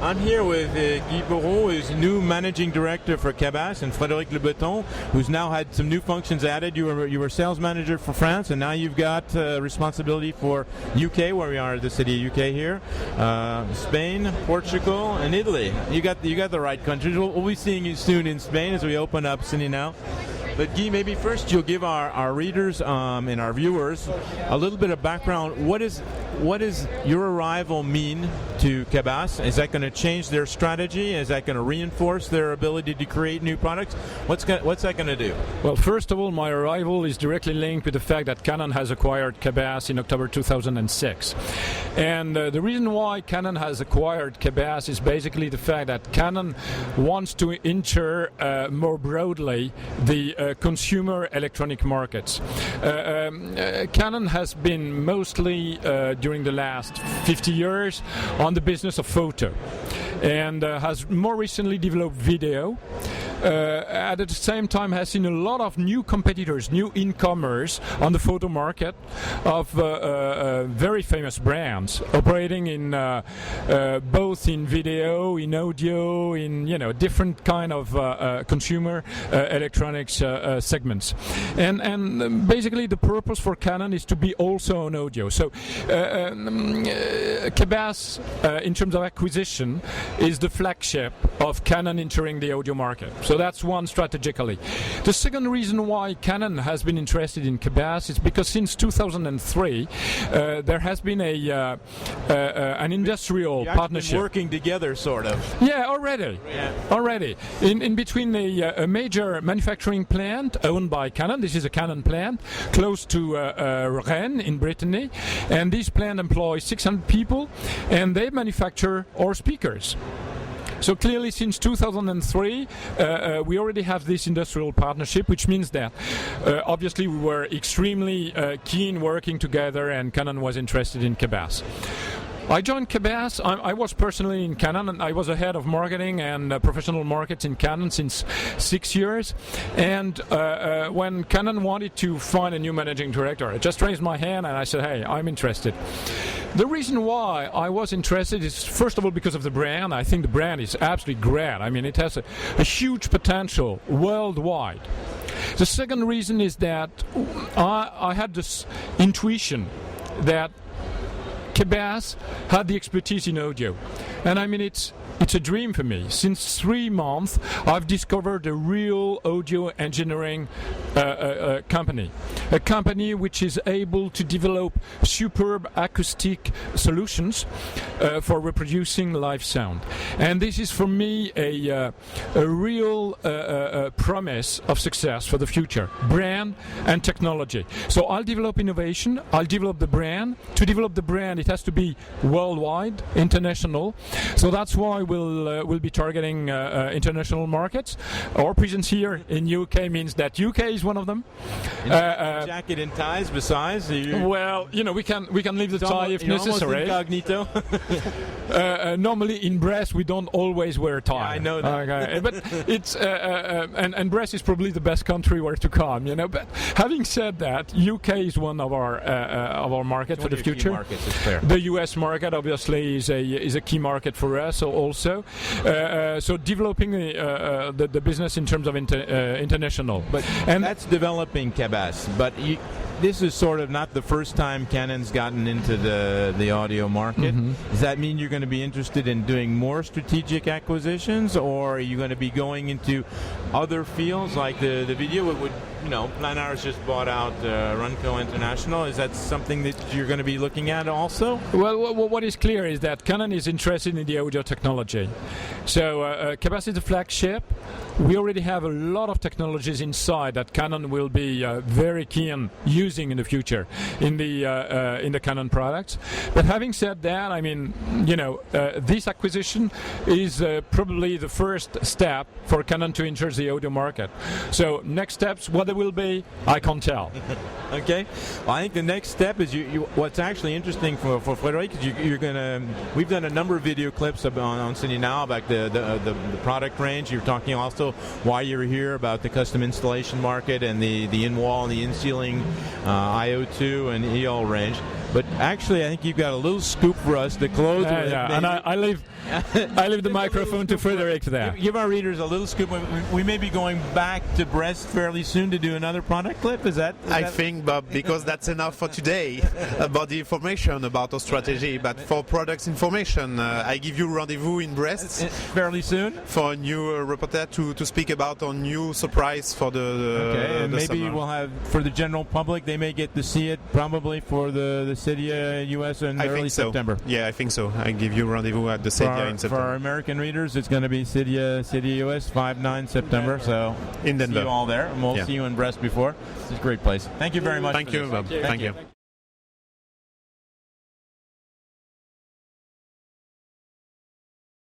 I'm here with Guy Bourreau, who's new managing director for Cabasse, and Frédéric Le Breton, who's now had some new functions added. You were sales manager for France, and now you've got responsibility for UK, where we are at the CEDIA UK here, Spain, Portugal, and Italy. You got the right countries. We'll be seeing you soon in Spain as we open up CEDIA now. But Guy, maybe first you'll give our readers and our viewers a little bit of background. What does your arrival mean to Cabasse? Is that going to change their strategy? Is that going to reinforce their ability to create new products? What's that going to do? Well, first of all, my arrival is directly linked with the fact that Canon has acquired Cabasse in October 2006. And the reason why Canon has acquired Cabasse is basically the fact that Canon wants to enter more broadly the consumer electronic markets. Canon has been mostly during the last 50 years on the business of photo, and has more recently developed video. At the same time has seen a lot of new competitors, new incomers on the photo market of very famous brands operating in both in video, in audio, in different kind of consumer electronics segments, and basically the purpose for Canon is to be also on audio. So Cabasse, in terms of acquisition, is the flagship of Canon entering the audio market. So that's one strategically. The second reason why Canon has been interested in Cabasse is because since 2003 there has been an industrial partnership. Been working together, sort of. Yeah, already. In between a major manufacturing plant owned by Canon. This is a Canon plant close to Rennes in Brittany, and this plant employs 600 people, and they manufacture our speakers. So clearly, since 2003, we already have this industrial partnership, which means that obviously we were extremely keen working together, and Canon was interested in Cabasse. I joined Cabasse. I was personally in Canon, and I was the head of marketing and professional markets in Canon since 6 years. And when Canon wanted to find a new managing director, I just raised my hand and I said, hey, I'm interested. The reason why I was interested is, first of all, because of the brand. I think the brand is absolutely great. I mean, it has a huge potential worldwide. The second reason is that I had this intuition that Cabasse had the expertise in audio, and I mean it's a dream for me. Since 3 months, I've discovered a real audio engineering company, a company which is able to develop superb acoustic solutions for reproducing live sound. And this is for me a real promise of success for the future, brand and technology. So I'll develop innovation, I'll develop the brand. To develop the brand, it has to be worldwide, international. So that's why we'll be targeting international markets. Our presence here in UK means that UK is one of them. Jacket and ties, besides. Well, we can leave the tie if necessary. Incognito. Normally in Brest we don't always wear a tie. Yeah, I know that. Okay. But it's and Brest is probably the best country where to come. But having said that, UK is one of our markets for the future. Markets, it's fair. The US market obviously is a key market for us also. So developing the business in terms of international. And that's developing Cabasse. But this is sort of not the first time Canon's gotten into the audio market. Mm-hmm. Does that mean you're going to be interested in doing more strategic acquisitions, or are you going to be going into other fields like the video? Planar's just bought out Runco International. Is that something that you're going to be looking at also? Well, what is clear is that Canon is interested in the audio technology. So Cabasse is the flagship. We already have a lot of technologies inside that Canon will be very keen using in the future in the Canon products. But having said that, I mean, this acquisition is probably the first step for Canon to enter the audio market. So next steps, what they will be, I can't tell. Okay. Well, I think the next step is what's actually interesting for Frédéric is we've done a number of video clips on CEDIA now about the product range. You're talking also why you're here about the custom installation market and the in-wall and the in-ceiling IO2 and EL range. But actually, I think you've got a little scoop for us to close with. Yeah, and I live I leave the microphone to Frederick there. Give our readers a little scoop. We may be going back to Brest fairly soon to do another product clip. Is that? I think, Bob, because that's enough for today about the information about our strategy. But for products information, I give you rendezvous in Brest fairly soon for a new reporter to speak about our new surprise for the and maybe summer. we'll have for the general public. They may get to see it probably for the CEDIA US in early September. Yeah, I think so. I give you rendezvous at the CEDIA in September. For our American readers, it's going to be CEDIA US 5-9 September. So in Denver. See you all there, and we'll see you in Brest before. It's a great place. Thank you very much. Thank you, Bob. Thank you.